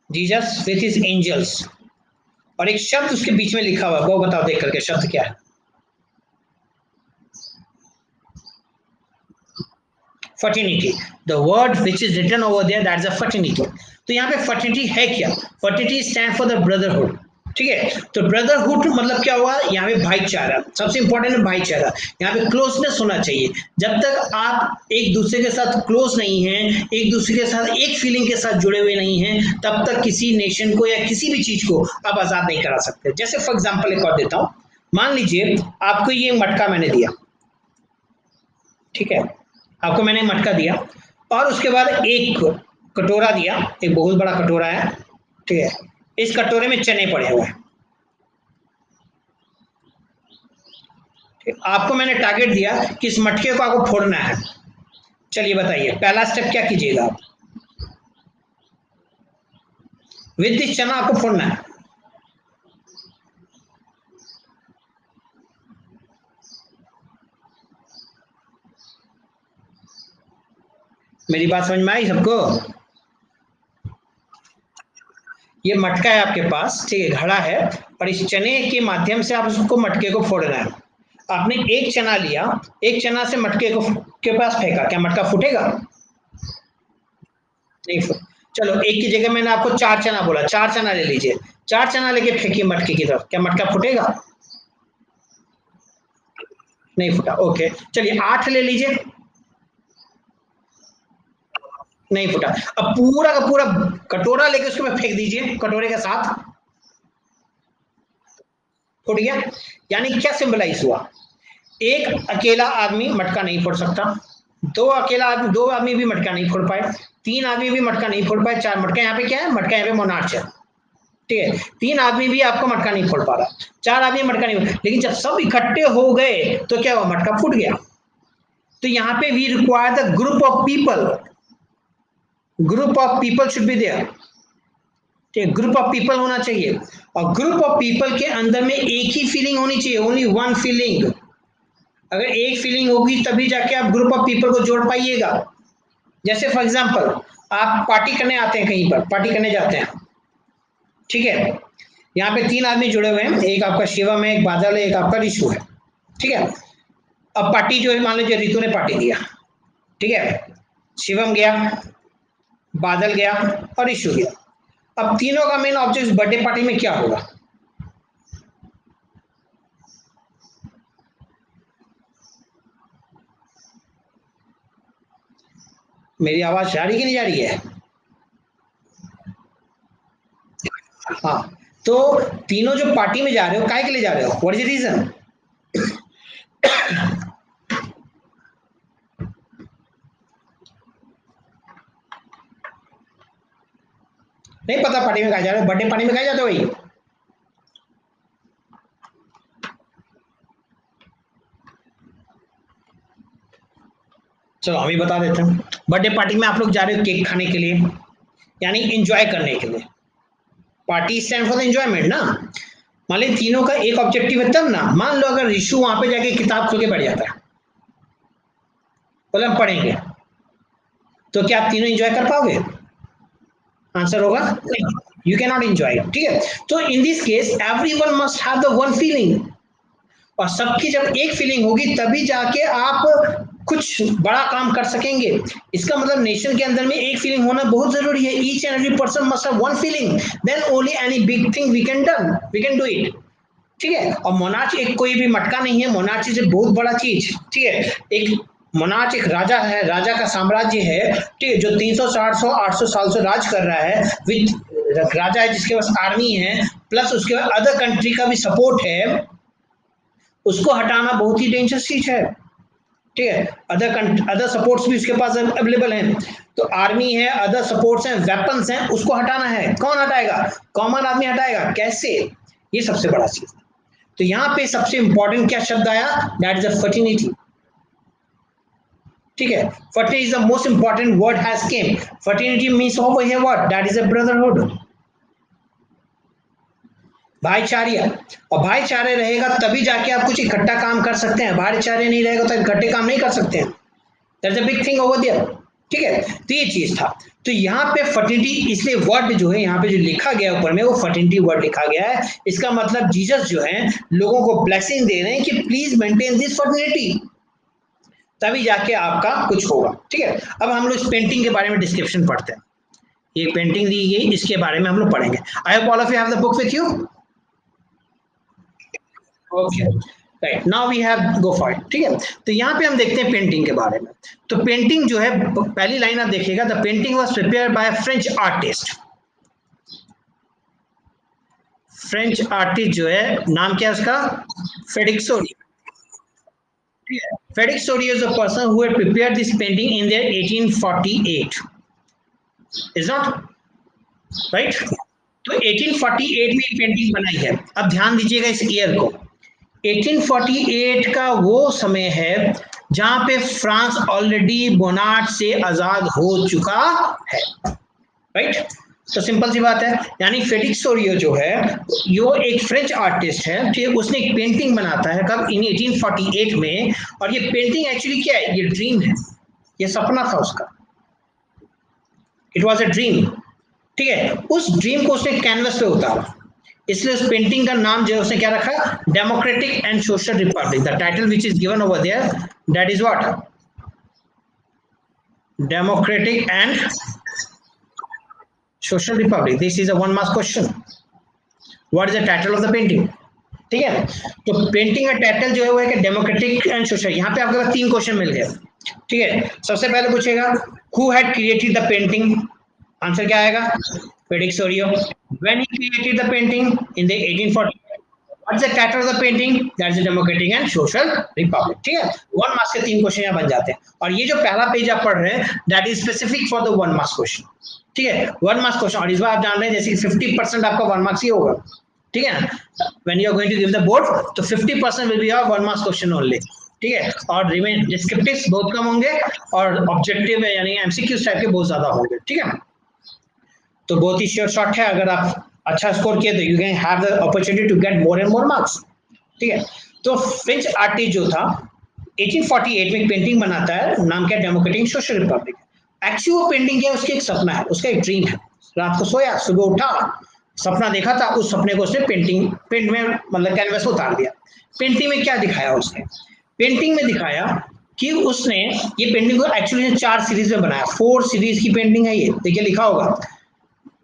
जीसस विथ हिज एंजल्स, और एक शब्द उसके बीच में लिखा हुआ है. वो बताओ देख करके शब्द क्या है. Fraternity. The word which is written over there that's a fraternity. तो यहाँ पे फर्टिनिटी है क्या, fraternity stand for the brotherhood. ठीक है, तो ब्रदरहुड मतलब क्या हुआ, यहाँ पे भाईचारा. सबसे इंपॉर्टेंट है भाईचारा. यहाँ पे क्लोजनेस होना चाहिए. जब तक आप एक दूसरे के साथ क्लोज नहीं हैं, एक दूसरे के साथ एक फीलिंग के साथ जुड़े हुए नहीं हैं, तब तक किसी नेशन को या किसी भी चीज को आप आजाद नहीं करा सकते. जैसे फॉर एग्जाम्पल एक और देता हूं, मान लीजिए आपको ये मटका मैंने दिया. ठीक है, आपको मैंने मटका दिया और उसके बाद एक कटोरा दिया, एक बहुत बड़ा कटोरा है. ठीक है, इस कटोरे में चने पड़े हुए हैं. आपको मैंने टारगेट दिया कि इस मटके को आपको फोड़ना है. चलिए बताइए पहला स्टेप क्या कीजिएगा आप, विद दिस चना आपको फोड़ना है. मेरी बात समझ में आई सबको? ये मटका है आपके पास, ठीक है, घड़ा है, और इस चने के माध्यम से आप उसको मटके को फोड़ना है. आपने एक चना लिया, एक चना से मटके को के पास फेंका, क्या मटका फूटेगा? नहीं फूट. चलो एक की जगह मैंने आपको चार चना बोला, चार चना ले लीजिए, चार चना लेके फेंकिए मटके की तरफ, क्या मटका फूटेगा? नहीं फूटा. ओके, चलिए आठ ले लीजिए, नहीं फूटा. अब पूरा का पूरा कटोरा लेके उसके में फेंक दीजिए, कटोरे के साथ फूट गया. यानी क्या सिंबलाइज हुआ, एक अकेला आदमी मटका नहीं फोड़ सकता, दो आदमी भी मटका नहीं फोड़ पाए, तीन आदमी भी मटका नहीं फोड़ पाए, चार मटका यहाँ पे क्या है, मटका यहाँ पे मोनार्च है. ठीक है, तीन आदमी भी आपको मटका नहीं फोड़ पा रहा, चार आदमी मटका नहीं, लेकिन जब सब इकट्ठे हो गए तो क्या हुआ, मटका फूट गया. तो यहाँ पे we require the group of people, group of people should be there. ठीक, ग्रुप ऑफ पीपल होना चाहिए, और ग्रुप ऑफ पीपल के अंदर में एक ही फीलिंग होनी चाहिए, ओनली वन फीलिंग. अगर एक फीलिंग होगी तभी जाके आप ग्रुप ऑफ पीपल को जोड़ पाइएगा. जैसे फॉर एग्जांपल आप पार्टी करने आते हैं, कहीं पर पार्टी करने जाते हैं. ठीक है, यहाँ पे तीन आदमी जुड़े हुए हैं, एक आपका शिवम है, एक बादल है, एक आपका रिशु है. ठीक है, अब पार्टी जो है मान लीजिए रितु ने पार्टी दिया. ठीक है, शिवम गया, बादल गया और रिशु गया. अब तीनों का मेन ऑब्जेक्ट बर्थडे पार्टी में क्या होगा, मेरी आवाज जा रही है कि नहीं जा रही है? हाँ, तो तीनों जो पार्टी में जा रहे हो काहे के लिए जा रहे हो, व्हाट इज द रीजन? नहीं पता पार्टी में कहा जा रहे हो, बर्थडे पार्टी में कहा जाता है भाई. चलो हम ही बता देते हैं। बर्थडे पार्टी में आप लोग जा रहे हो केक खाने के लिए, यानी एंजॉय करने के लिए। Party stand for the enjoyment ना। मान लीजिए तीनों का एक ऑब्जेक्टिव है तब ना। मान लो अगर ऋषु वहां पे जाके किताब खोल के बैठ जाता है, बोले हम पढ़ेंगे, तो क्या आप तीनों एंजॉय कर पाओगे? आंसर होगा नहीं, यू कैन नॉट एंजॉय। ठीक है, तो in this case everyone must have the one feeling, और सबकी जब एक फीलिंग होगी तभी जाके आप कुछ बड़ा काम कर सकेंगे। इसका मतलब नेशन के अंदर में एक फीलिंग होना बहुत जरूरी है। Each and every person must have one feeling, then only any big thing we can do it. ठीक है, और मोनार्च एक कोई भी मटका नहीं है, मोनार्च इज बहुत बड़ा चीज। ठीक है, एक मोनार्च एक राजा है, राजा का साम्राज्य है, ठीक है, जो 300 400 800 साल से राज कर रहा है। विद राजा है जिसके पास आर्मी है, प्लस उसके बाद अदर कंट्री का भी सपोर्ट है। उसको हटाना बहुत ही डेंजरस चीज है। ठीक है, अदर सपोर्ट्स भी उसके पास अवेलेबल हैं, तो आर्मी है, अदर सपोर्ट्स हैं, वेपन्स हैं, उसको हटाना है। कौन हटाएगा? कॉमन आदमी हटाएगा। कैसे? ये सबसे बड़ा चीज। तो यहाँ पे सबसे इंपॉर्टेंट क्या शब्द आया? That is a fraternity. ठीक है, fraternity is the most important word has came. Fraternity means over here what? That is a brotherhood, भाईचारा। और भाईचारे रहेगा तभी जाके आप कुछ इकट्ठा काम कर सकते हैं। भाईचारे नहीं रहेगा तो इकट्ठे काम नहीं कर सकते हैं। That's a big thing over there. ठीक है, तो ये चीज था। तो यहाँ पे फर्टिनिटी, इसलिए वर्ड जो है यहाँ पे जो लिखा गया ऊपर में वो फर्टिनिटी वर्ड लिखा गया है। इसका मतलब जीसस जो है लोगों को ब्लेसिंग दे रहे हैं कि प्लीज मेंटेन दिस फर्टिनिटी, तभी जाके आपका कुछ होगा। ठीक है, अब हम लोग इस पेंटिंग के बारे में डिस्क्रिप्शन पढ़ते हैं। ये पेंटिंग दी गई, इसके बारे में हम लोग पढ़ेंगे। I hope all of you have the book with you. Okay, right, now we have go for it. ठीक है, तो यहाँ पे हम देखते हैं पेंटिंग के बारे में। तो पेंटिंग जो है, पहली लाइन आप देखिएगा, the painting was prepared by French artist. French artist जो है, नाम क्या है उसका? FedEx सोडियो। Felix Sodio is the person who had prepared this painting in their 1848. Is not right? तो 1848 में पेंटिंग बनाई है। अब ध्यान दीजिएगा इस ईयर को। 1848 का वो समय है जहां पे फ्रांस ऑलरेडी बोनार्ट से आजाद हो चुका है। राइट, तो सिंपल सी बात है, यानी फेलिक्स सोरियो जो है यो एक फ्रेंच आर्टिस्ट है। ठीक है, उसने एक पेंटिंग बनाता है कब? इन 1848 में। और ये पेंटिंग एक्चुअली क्या है? ये ड्रीम है, ये सपना था उसका। It was a dream. ठीक है, उस ड्रीम को उसने कैनवस पे उतारा, इसलिए उस पेंटिंग का नाम जो है उसने क्या रखा? Democratic and social republic. The title which is given over there, that is what? Democratic and social republic. This is a one marks question. What is the title of the painting? ठीक है, तो painting का title जो है वो है कि democratic and social. यहाँ पे आपके पास 3 क्वेश्चन मिल गए। ठीक है, सबसे पहले पूछेगा who had created the painting? Answer क्या आएगा? Felix Sorio. When he created the painting? In the 1840। What's the title of the painting? That is democratic and social Republic. ठीक है, 1 मार्क्स के 3 क्वेश्चन यहाँ बन जाते हैं। और ये जो पहला पेज आप पढ़ रहे हैं that is specific for the 1 marks question. ठीक है, 1 मार्क्स क्वेश्चन। और इस बार आप जान रहे हैं जैसे 50% आपका 1 मार्क्स ही होगा। ठीक है, when you are going to give the board तो 50% will be your 1 marks question only. ठीक है, और रिमेन डिस्क्रिप्टिव्स बहुत कम होंगे और ऑब्जेक्टिव है यानी एमसीक्यूज टाइप के बहुत ज्यादा होंगे। ठीक है, तो बहुत ही श्योर शॉट है, अगर आप अच्छा स्कोर किए तो you can have the opportunity to get more and more marks. ठीक है, तो फ्रेंच आर्टिस्ट जो था 1848 में पेंटिंग बनाता है, नाम क्या? Democratic social Republic. एक्चुअल वो पेंटिंग क्या है? उसकी एक सपना है, उसका एक ड्रीम है। रात को सोया, सुबह उठा, सपना देखा था, उस सपने को उसने पेंट में मतलब कैनवस में उतार दिया। पेंटिंग में क्या दिखाया उसने? पेंटिंग में दिखाया कि उसने ये पेंटिंग को एक्चुअली 4 सीरीज में बनाया। 4 सीरीज की पेंटिंग है ये, देखिए लिखा होगा।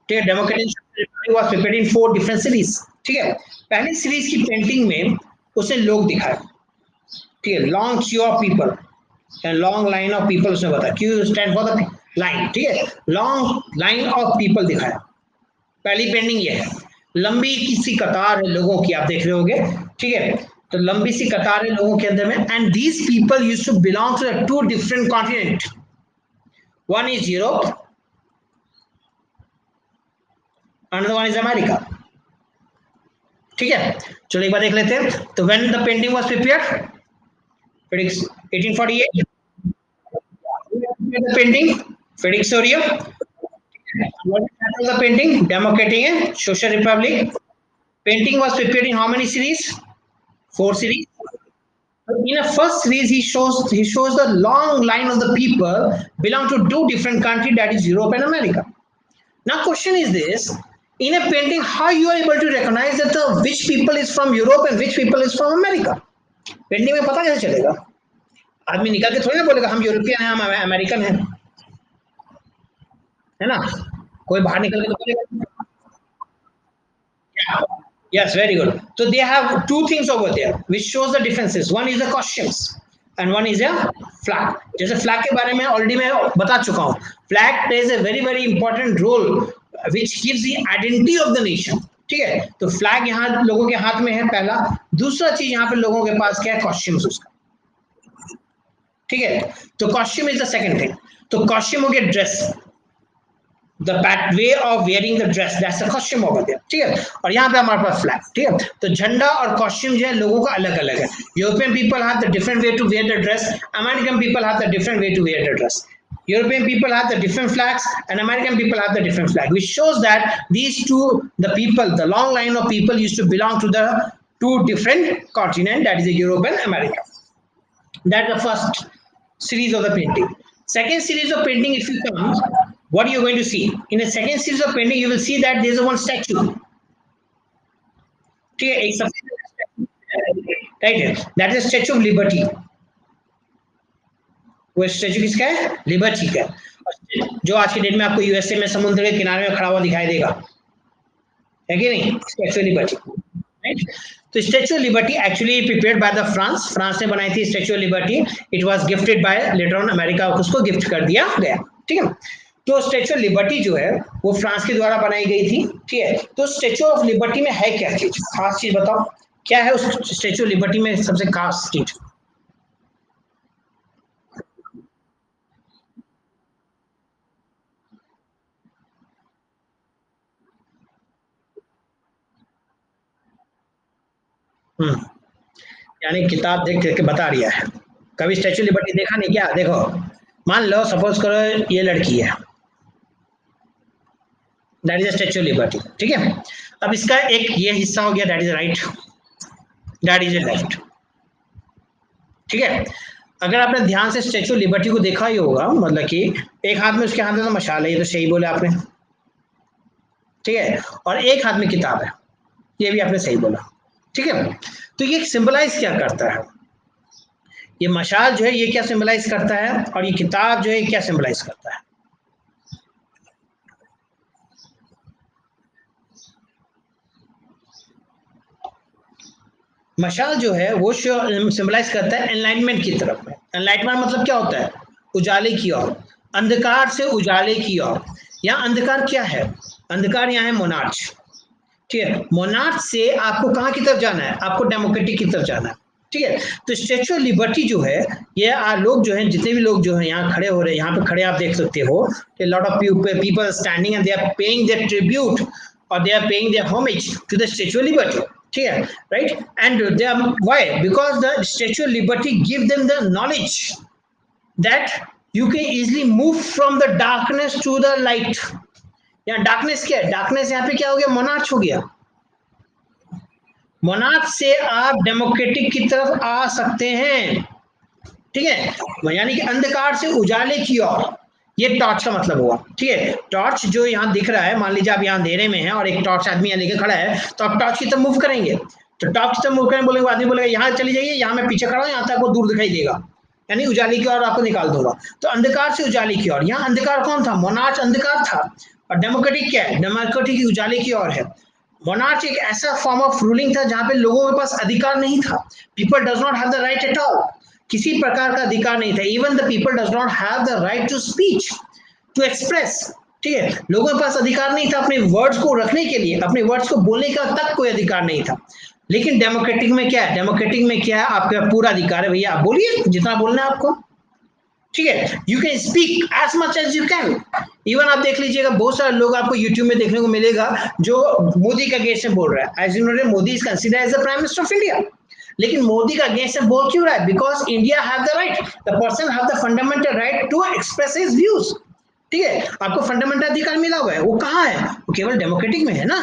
ठीक है, democratic was prepared in 4 different series. ठीक है, पहली सीरीज की पेंटिंग में उसने लोग दिखाए। ठीक है, long Q of people and long line of people उसने बताया। Q stand for the line. ठीक है, लॉन्ग लाइन ऑफ पीपल दिखाया। पहली पेंटिंग ये है। लंबी किसी कतार है लोगों की, आप देख रहे होगे। ठीक है, तो लंबी सी कतार है लोगों के अंदर में, and these people used to belong to 2 different continent. One is Europe, another one is America. ठीक है, चलो एक बार देख लेते हैं। तो when the painting was prepared? 1848। the painting? Felix Sorio. What is the title of the painting? Democratic and Social Republic. Painting was prepared in how many series? 4 series. In a first series, he shows the long line of the people belong to two different countries, that is Europe and America. Now, question is this: in a painting, how you are able to recognize that which people is from Europe and which people is from America? Painting में पता कैसे चलेगा? आदमी निकल के थोड़ी ना बोलेगा हम यूरोपियन हैं, हम अमेरिकन हैं, है ना? कोई बाहर निकल के तो बोलेगा. Yes, very good. So they have two things over there which shows the differences. One is the costumes and one is a flag. जैसे flag के बारे में already मैं बता चुका हूँ. Flag plays a very very important role which gives the identity of the nation. ठीक है, तो फ्लैग यहाँ लोगों के हाथ में है पहला. दूसरा चीज यहाँ पे लोगों के पास क्या है? कॉस्ट्यूम्स उसका. ठीक है, तो costume is the second thing. तो कॉस्ट्यूम हो गया dress, the way of wearing the dress, that's the costume over there. ठीक है, और यहाँ पे हमारे पास फ्लैग. ठीक है, तो झंडा और कॉस्ट्यूम जो है लोगों का अलग अलग है. European people have the different way to wear the dress, American people have the different way to wear the dress. European people have the different flags and American people have the different flag, which shows that these two, the long line of people used to belong to the two different continents, that is Europe and America. That's the first series of the painting. Second series of painting, if you come, what you're going to see in the second series of painting, you will see that there's one statue. Okay, right here. That is Statue of Liberty. वो statue किसका है? Liberty का, जो आज के date में आपको USA में समुद्र के किनारे में खड़ा हुआ दिखाई देगा, है कि नहीं? Statue of liberty, right? तो statue of liberty actually prepared by the France ने बनाई थी statue of liberty. It was gifted by later on America, उसको गिफ्ट कर दिया गया. ठीक है, तो स्टैचू ऑफ लिबर्टी जो है वो फ्रांस के द्वारा बनाई गई थी. ठीक है, तो स्टैचू ऑफ लिबर्टी में है क्या चीज, खास चीज बताओ क्या है उस स्टैचू ऑफ लिबर्टी में सबसे खास चीज? यानी किताब देख के बता रही है. कभी स्टैचू ऑफ लिबर्टी देखा नहीं क्या? देखो, मान लो सपोज करो ये लड़की है, that is statue of liberty. ठीक है, अब इसका एक ये हिस्सा हो गया, that is right, that is left. ठीक है, अगर आपने ध्यान से स्टैचू ऑफ लिबर्टी को देखा ही होगा, मतलब कि एक हाथ में उसके हाथ में तो मशाल है, ये तो सही बोले आपने. ठीक है, और एक हाथ में किताब है, ये भी आपने सही बोला. ठीक है, तो ये सिंबलाइज क्या करता है? ये मशाल जो है ये क्या सिंबलाइज करता है, और ये किताब जो है क्या सिंबलाइज करता है? मशाल जो है वो सिंबलाइज करता है एनलाइटमेंट की तरफ में. एनलाइटमेंट मतलब क्या होता है? उजाले की ओर, अंधकार से उजाले की ओर. यहाँ अंधकार क्या है? अंधकार यहाँ है मोनार्च. ठीक है, मोनार्च से आपको कहाँ की तरफ जाना है? आपको डेमोक्रेटिक की तरफ जाना है. ठीक है, तो स्टैचू ऑफ लिबर्टी जो है ये लोग जो हैं, जितने भी लोग जो हैं यहाँ खड़े हो रहे हैं, यहाँ पे खड़े आप देख सकते हो, lot of people standing and they are paying their tribute और they are paying their homage to the statue of liberty. ठीक है, right? And they are why? Because the statue of liberty give them the knowledge that you can easily move from the darkness to the light. यहाँ darkness क्या है? Darkness यहाँ पे क्या हो गया? मोनार्च हो गया. मोनार्च से आप डेमोक्रेटिक की तरफ आ सकते हैं. ठीक है, यानी कि अंधकार से उजाले की ओर, ये टॉर्च का मतलब हुआ. ठीक है, टॉर्च जो यहाँ दिख रहा है, मान लीजिए आप यहाँ अंधेरे में हैं और एक टॉर्च आदमी यहाँ लेके खड़ा है, तो आप टॉर्च की तरफ मूव करेंगे. तो टॉर्च की तरफ मूव करेंगे, बोलेंगे, आदमी बोलेगा यहाँ चली जाइए, यहाँ मैं पीछे खड़ा हूँ, यहाँ तक वो दूर दिखाई देगा, यानी उजाले की ओर आपको निकाल दूंगा. तो अंधकार से उजाले की ओर, यहाँ अंधकार कौन था? मोनार्च अंधकार था. और डेमोक्रेटिक क्या है? डेमोक्रेटिक उजाले की ओर है. मोनार्च एक ऐसा फॉर्म ऑफ रूलिंग था जहां पे लोगों के पास अधिकार नहीं था. People does not have the right at all. किसी प्रकार का अधिकार नहीं था. Even the people does not have the right to speech, to express. ठीक है, लोगों के पास अधिकार नहीं था अपने वर्ड्स को रखने के लिए, अपने वर्ड्स को बोलने का तक कोई अधिकार नहीं था. लेकिन डेमोक्रेटिक में क्या है? डेमोक्रेटिक में क्या है? आपका पूरा अधिकार है भैया, आप बोलिए जितना बोलना है आपको. ठीक है, you can speak as much as you can. Even आप देख लीजिएगा, बहुत सारे लोग आपको यूट्यूब में देखने को मिलेगा जो मोदी का अगेंस्ट में बोल रहा है. As you know, Modi is considered as the prime minister of India. लेकिन मोदी का अगेंस्ट में बोल क्यों रहा है? Because India have the right, the person have the fundamental right to express his views. ठीक है, आपको फंडामेंटल अधिकार मिला हुआ है, वो कहाँ है? वो केवल डेमोक्रेटिक में है ना।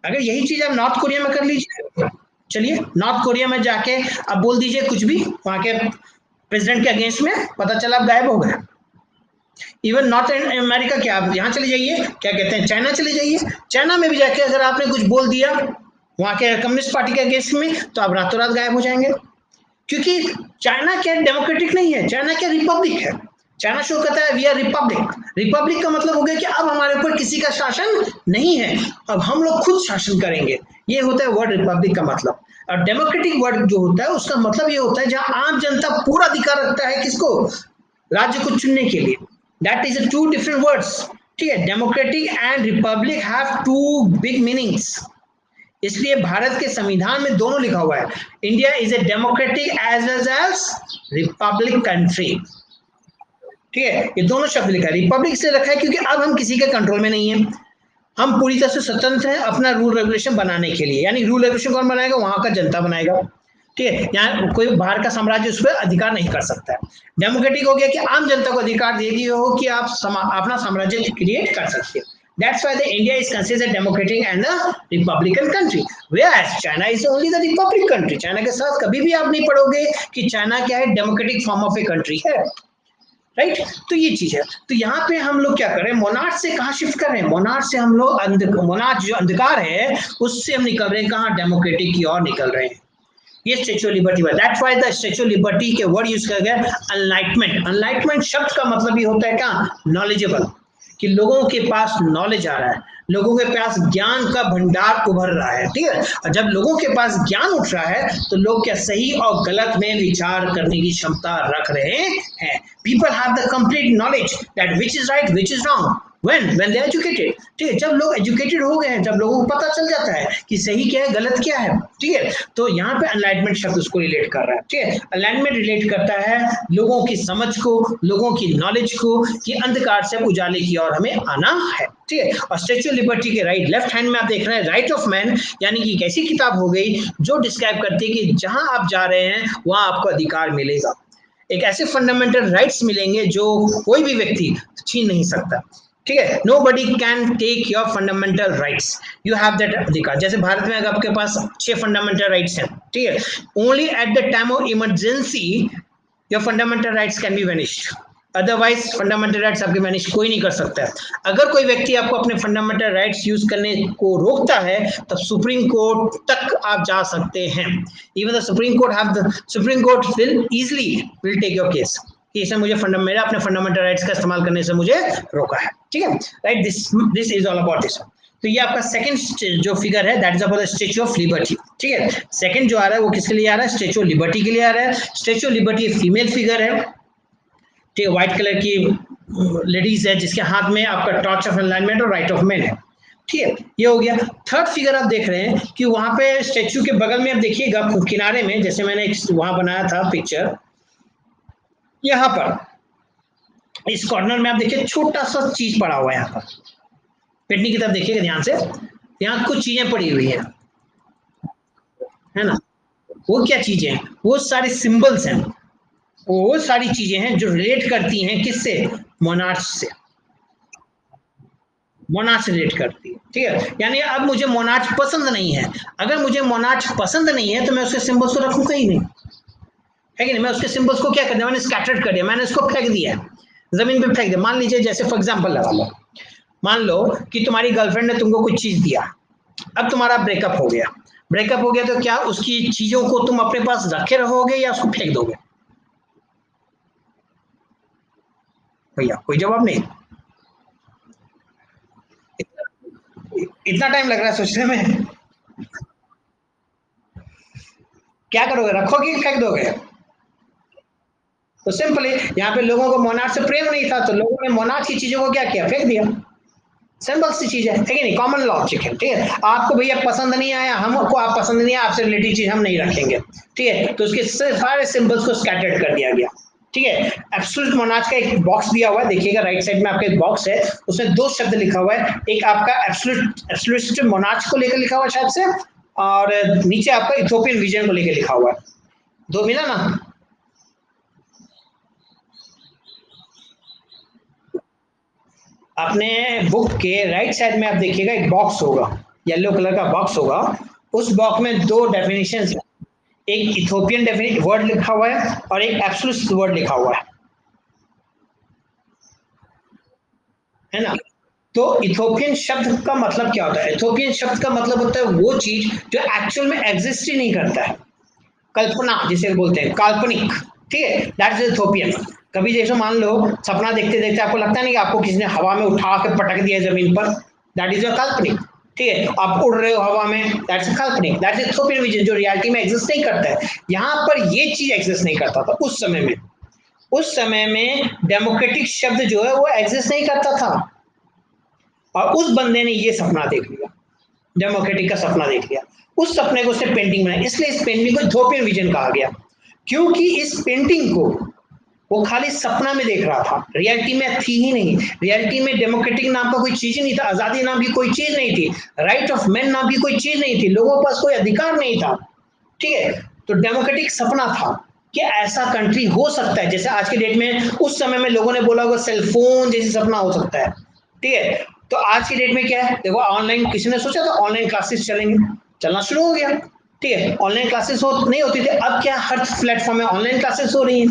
अगर यही चीज आप नॉर्थ कोरिया में कर लीजिए, चलिए नॉर्थ कोरिया में जाके अब बोल दीजिए कुछ भी वहां के प्रेसिडेंट के अगेंस्ट में, पता चला आप गायब हो गए। इवन नॉर्थ अमेरिका, क्या आप यहाँ चले जाइए, क्या कहते हैं, चाइना चले जाइए, चाइना में भी जाके अगर आपने कुछ बोल दिया वहां के कम्युनिस्ट पार्टी के अगेंस्ट में, तो आप रातों रात गायब हो जाएंगे। क्योंकि चाइना क्या डेमोक्रेटिक नहीं है, चाइना क्या रिपब्लिक है। चाइना शो कहता है वी आर रिपब्लिक। रिपब्लिक का मतलब हो गया कि अब हमारे ऊपर किसी का शासन नहीं है, अब हम लोग खुद शासन करेंगे। ये होता है वर्ड रिपब्लिक का मतलब। और डेमोक्रेटिक वर्ड जो होता है उसका मतलब ये होता है जहां आम जनता पूरा अधिकार रखता है किसको, राज्य को चुनने के लिए। That is two different words. ठीक है, democratic and republic have two big meanings. इसलिए भारत के संविधान में दोनों लिखा हुआ है, India is a democratic as well as republic country. ठीक है, ये दोनों शब्द लिखा है। रिपब्लिक इसलिए रखा है क्योंकि अब हम किसी के कंट्रोल में नहीं है, हम पूरी तरह से स्वतंत्र हैं अपना रूल रेगुलेशन बनाने के लिए। यानी रूल रेगुलेशन कौन बनाएगा? वहां का जनता बनाएगा। ठीक है, यहाँ कोई बाहर का साम्राज्य उस पर अधिकार नहीं कर सकता है। डेमोक्रेटिक हो गया कि आम जनता को अधिकार दे दिए हो कि आप अपना साम्राज्य क्रिएट कर सकते हो। That's why the India is considered democratic and a republican country, whereas China is only the republic country. China के साथ कभी भी आप नहीं पढ़ोगे कि चाइना क्या है, democratic form of a country है। राइट, तो ये चीज है। तो यहाँ पे हम लोग क्या कर रहे हैं, मोनार्च से कहाँ शिफ्ट कर रहे हैं, मोनार्च से हम लोग मोनार्च जो अंधकार है उससे हम निकल रहे हैं कहाँ, डेमोक्रेटिक की ओर निकल रहे हैं। ये स्टेच्यू ऑफ लिबर्टी है। That's why the statue of liberty के वर्ड यूज किया गया एनलाइटमेंट। एनलाइटमेंट शब्द का मतलब ये होता है क्या, नॉलेजेबल, कि लोगों के पास नॉलेज आ रहा है, लोगों के पास ज्ञान का भंडार उभर रहा है। ठीक है, और जब लोगों के पास ज्ञान उठ रहा है तो लोग क्या सही और गलत में विचार करने की क्षमता रख रहे हैं। People have the complete knowledge that which is right which is wrong when they are educated। ठीक है, जब लोग एजुकेटेड हो गए हैं, जब लोगों को पता चल जाता है कि सही क्या है गलत क्या है। ठीक है, तो यहाँ पे एनलाइटमेंट शब्द उसको रिलेट कर रहा है। ठीक है, एनलाइटमेंट रिलेट करता है लोगों की समझ को, लोगों की नॉलेज को, कि अंधकार से उजाले की ओर हमें आना है। ठीक है, और स्टेच्यू ऑफ लिबर्टी के राइट लेफ्ट हैंड में आप देख रहे हैं राइट ऑफ मैन, यानी कि एक ऐसी किताब हो गई जो डिस्क्राइब करती है कि जहां आप जा रहे हैं वहां आपको अधिकार मिलेगा, एक ऐसे फंडामेंटल राइट्स मिलेंगे जो कोई भी व्यक्ति छीन नहीं सकता। ठीक है, nobody can take your fundamental rights, you have that अधिकार। जैसे भारत में अगर आपके पास 6 फंडामेंटल राइट्स हैं, ठीक है, only at the time of emergency your fundamental rights can be वेनिश्ड, otherwise fundamental rights आपके मैनेज कोई नहीं कर सकता है। अगर कोई व्यक्ति आपको अपने फंडामेंटल राइट्स यूज करने को रोकता है तब सुप्रीम कोर्ट तक आप जा सकते हैं। Even the supreme court will easily will take your case कि इसने मुझे मेरा अपने फंडामेंटल राइट्स का इस्तेमाल करने से मुझे रोका है। ठीक है, right, this is all about this. तो ये आपका सेकंड जो फिगर है that is about the statue of liberty. ठीक है, सेकंड जो आ रहा है वो किसके लिए आ रहा है, स्टैच्यू ऑफ लिबर्टी के लिए आ रहा है। Statue of liberty female figure है, ठीक है, व्हाइट कलर की लेडीज है जिसके हाथ में आपका टॉर्च ऑफ एनलाइटमेंट और राइट ऑफ मैन है। ठीक है, ये हो गया। थर्ड फिगर आप देख रहे हैं कि वहां पे स्टैच्यू के बगल में आप देखिएगा किनारे में, जैसे मैंने वहां बनाया था पिक्चर, यहाँ पर इस कॉर्नर में आप देखिए छोटा सा चीज पड़ा हुआ है। यहाँ पर पेटनी की तरफ देखिएगा ध्यान से, यहाँ कुछ चीजें पड़ी हुई है ना। वो क्या चीजें हैं, वो सारे सिंबल्स हैं, वो सारी चीजें हैं जो रिलेट करती हैं किससे, मोनार्च से, मोनार्च रिलेट करती है। ठीक है, यानी अब मुझे मोनार्च पसंद नहीं है, अगर मुझे मोनार्च पसंद नहीं है तो मैं उसके सिंबल्स को रखूंगा ही नहीं, है कि नहीं। मैं उसके सिंबल्स को क्या कर दिया, मैंने स्कैटर्ड कर दिया, मैंने उसको फेंक दिया, जमीन पे फेंक दिया। मान लीजिए जैसे फॉर एग्जांपल लगा लो, मान लो कि तुम्हारी गर्लफ्रेंड ने तुमको कुछ चीज दिया, अब तुम्हारा ब्रेकअप हो गया। ब्रेकअप हो गया तो क्या उसकी चीजों को तुम अपने पास रखे रहोगे या उसको फेंक दोगे? भैया कोई जवाब नहीं, इतना टाइम लग रहा है सोचने में। क्या करोगे, रखोगे फेंक दोगे? तो सिंपली यहाँ पे लोगों को मोनार्च से प्रेम नहीं था तो लोगों ने मोनार्च की चीजों को क्या किया, फेंक दिया। सिंपल सी चीज है कि नहीं, कॉमन लॉजिक है। ठीक है, आपको भैया पसंद नहीं आया, हमको आप पसंद नहीं आया, आपसे रिलेटेड चीज हम नहीं रखेंगे। ठीक है, तो उसके सारे सिंबल्स को स्कैटर्ड कर दिया गया। ठीक है, एब्सोल्यूट मोनार्च का एक बॉक्स दिया हुआ है, देखिएगा राइट साइड में आपका एक बॉक्स है, उसमें 2 शब्द लिखा हुआ है, एक आपका एब्सोल्यूट मोनार्च को लेकर लिखा हुआ है शायद से, और नीचे आपका इथोपियन रीजन को लेके लिखा हुआ है। दो मिला ना? अपने बुक के राइट साइड में आप देखिएगा एक बॉक्स होगा, येलो कलर का बॉक्स होगा। उस बॉक्स में दो डेफिनेशन है, एक इथोपियन डेफिनेट वर्ड लिखा हुआ है और एक एब्सोल्यूट वर्ड लिखा हुआ है ना? तो इथोपियन शब्द का मतलब क्या होता है? इथोपियन शब्द का मतलब होता है वो चीज जो एक्चुअल में एग्जिस्ट ही नहीं करता है, कल्पना जिसे बोलते हैं, काल्पनिक। ठीक है, दैट इज इथोपियन। कभी जैसे मान लो सपना देखते देखते आपको लगता नहीं कि आपको किसी ने हवा में उठा के पटक दिया जमीन पर, दैट इज अ काल्पनिक। ठीक है, आप उड़ रहे हो हवा में, दैट्स काल्पनिक, दैट इज इथोपियन विजन, जो रियलिटी में एग्जिस्ट नहीं करता है। यहाँ पर ये चीज एग्जिस्ट नहीं करता था उस समय में। उस समय में डेमोक्रेटिक शब्द जो है वो एग्जिस्ट नहीं करता था, और उस बंदे ने ये सपना देख लिया, डेमोक्रेटिक का सपना देख लिया। उस सपने को उसने पेंटिंग बनाई, इसलिए इस पेंटिंग को इथोपियन विजन कहा गया, क्योंकि इस पेंटिंग को वो खाली सपना में देख रहा था, रियलिटी में थी ही नहीं। रियलिटी में डेमोक्रेटिक नाम का कोई चीज ही नहीं था, आजादी नाम की कोई चीज नहीं थी, राइट ऑफ मैन नाम की कोई चीज नहीं थी, लोगों के पास कोई अधिकार नहीं था। ठीक है, तो डेमोक्रेटिक सपना था कि ऐसा कंट्री हो सकता है, जैसे आज के डेट में उस समय में लोगों ने बोला होगा सेलफोन जैसी सपना हो सकता है। ठीक है, तो आज की डेट में क्या है, देखो ऑनलाइन, किसी ने सोचा था ऑनलाइन क्लासेस चलेंगे, चलना शुरू हो गया। ठीक है, ऑनलाइन क्लासेस हो नहीं होती थी, अब क्या हर प्लेटफॉर्म में ऑनलाइन क्लासेस हो रही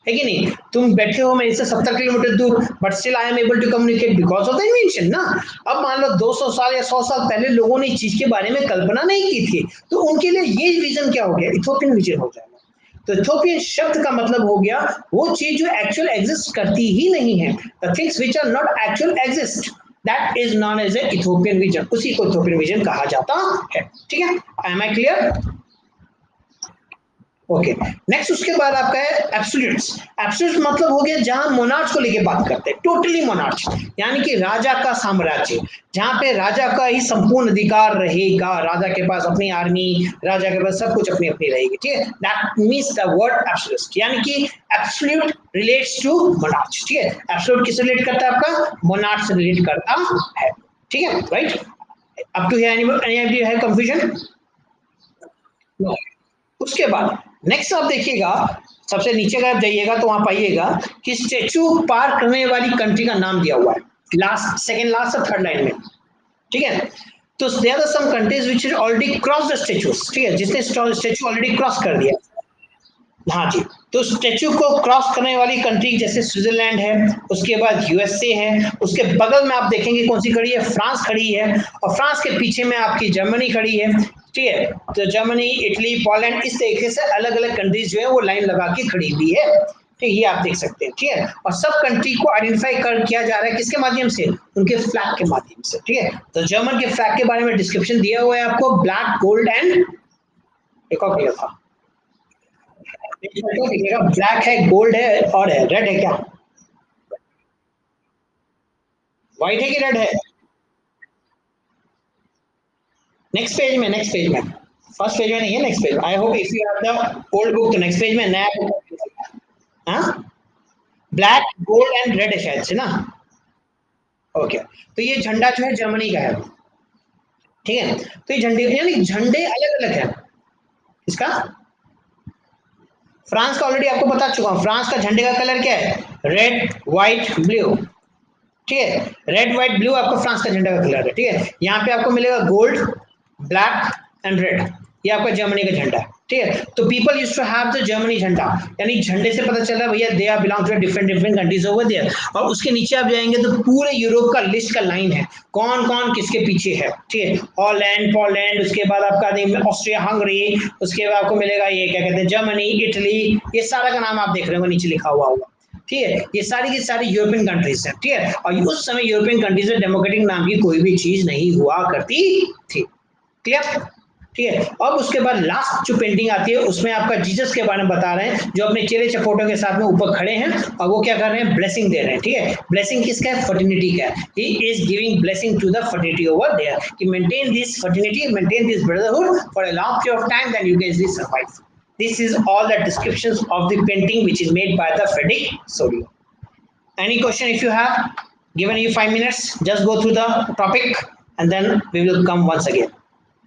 है कि नहीं? तुम बैठे हो मेरे से 70 किलोमीटर दूर, but still I am able to communicate because of the invention ना। अब मान लो 200 साल या 100 साल पहले लोगों ने इस चीज के बारे में कल्पना नहीं की थी, तो उनके लिए ये विजन क्या हो गया, इथोपियन विजन हो जाएगा। तो इथोपियन शब्द का मतलब हो गया वो चीज जो एक्चुअल एग्जिस्ट करती ही नहीं है, the things which are not actual exist, that is known as a utopian vision, उसी को इथोपियन विजन कहा जाता है। ठीक है, am I clear? Okay, next उसके बाद आपका है एब्सोल्यूट्स। एब्सोल्यूट मतलब हो गया जहां मोनार्च को लेके बात करते हैं, टोटली मोनार्च, यानी कि राजा का साम्राज्य, जहां पे राजा का ही संपूर्ण अधिकार रहेगा, राजा के पास अपनी आर्मी, राजा के पास सब कुछ अपनी अपनी रहेगी। ठीक है, that means the word absolute, यानी कि एब्सोल्यूट रिलेट्स टू मोनार्च। ठीक है, एब्सोल्यूट किससे रिलेट करता है? आपका मोनार्च से रिलेट करता है। ठीक है, right? Up to here any have confusion? No. उसके बाद नेक्स्ट आप देखिएगा, सबसे नीचे का आप जाइएगा तो वहां पाइएगा कि स्टेचू पार करने वाली कंट्री का नाम दिया हुआ है, लास्ट, सेकंड लास्ट और थर्ड लाइन में। ठीक है, तो there are some countries which already cross the statues. ठीक है, जिसने स्टेचू ऑलरेडी क्रॉस कर दिया। हाँ जी, तो स्टेचू को क्रॉस करने वाली कंट्री जैसे स्विट्जरलैंड है, उसके बाद यूएसए है, उसके बगल में आप देखेंगे कौन सी खड़ी है, फ्रांस खड़ी है, और फ्रांस के पीछे में आपकी जर्मनी खड़ी है। ठीक है, तो जर्मनी, इटली, पोलैंड, इस तरीके से अलग अलग कंट्रीज जो है वो लाइन लगा के खड़ी हुई है। ठीक, ये आप देख सकते हैं। ठीक है, और सब कंट्री को आइडेंटिफाई कर किया जा रहा है किसके माध्यम से? उनके फ्लैग के माध्यम से। ठीक है, तो जर्मन के फ्लैग के बारे में डिस्क्रिप्शन दिया हुआ है आपको, ब्लैक, गोल्ड एंड एक और क्या था, देखिएगा, ब्लैक है, गोल्ड है और है रेड है क्या? व्हाइट है कि रेड है? नेक्स्ट पेज में, नेक्स्ट पेज में, फर्स्ट पेज में नहीं है, next page. I hope if you have the old book तो नेक्स्ट पेज में नया book। हाँ, ब्लैक, गोल्ड एंड रेड है शायद से ना। ओके, तो ये झंडा जो है जर्मनी का है। ठीक है, तो ये झंडे यानी झंडे अलग अलग है। इसका फ्रांस का ऑलरेडी आपको बता चुका हूँ, फ्रांस का झंडे का कलर क्या है? Red, white, blue. ठीक है, रेड व्हाइट ब्लू आपको फ्रांस का झंडा का कलर है। ठीक है, यहाँ पे आपको मिलेगा गोल्ड, ब्लैक एंड रेड, ये आपका जर्मनी का झंडा है। ठीक है, तो people used to have the Germany झंडा, यानी झंडे से पता चल रहा है भैया they are belong to different different countries over there. और उसके नीचे आप जाएंगे तो पूरे यूरोप का लिस्ट का लाइन है, कौन कौन किसके पीछे है। ठीक है, हॉलैंड, पोलैंड, उसके बाद आपका ऑस्ट्रिया, हंगरी, उसके बाद आपको मिलेगा ये क्या कहते हैं, जर्मनी, इटली, ये सारा का नाम आप देख रहे हो नीचे लिखा हुआ होगा। ठीक है, ये सारी की सारी यूरोपियन कंट्रीज है। ठीक है, और उस समय यूरोपियन कंट्रीज में डेमोक्रेटिक नाम की कोई भी चीज नहीं हुआ करती थी। क्लियर? ठीक है, अब उसके बाद लास्ट जो पेंटिंग आती है उसमें आपका जीसस के बारे में बता रहे हैं, जो अपने चेहरे चपोटों के साथ में ऊपर खड़े हैं, और वो क्या कर रहे हैं, ब्लेसिंग दे रहे हैं। ठीक है, ब्लेसिंग किसका है? फर्टिलिटी का है। He is giving blessing to the fertility over there, कि maintain this fertility, maintain this brotherhood for a long period of time, then you can survive. This is all the descriptions of the painting which is made by the Frederic Sorio. Any question if you have? Given you 5 minutes, just go through the topic and then we will come once again.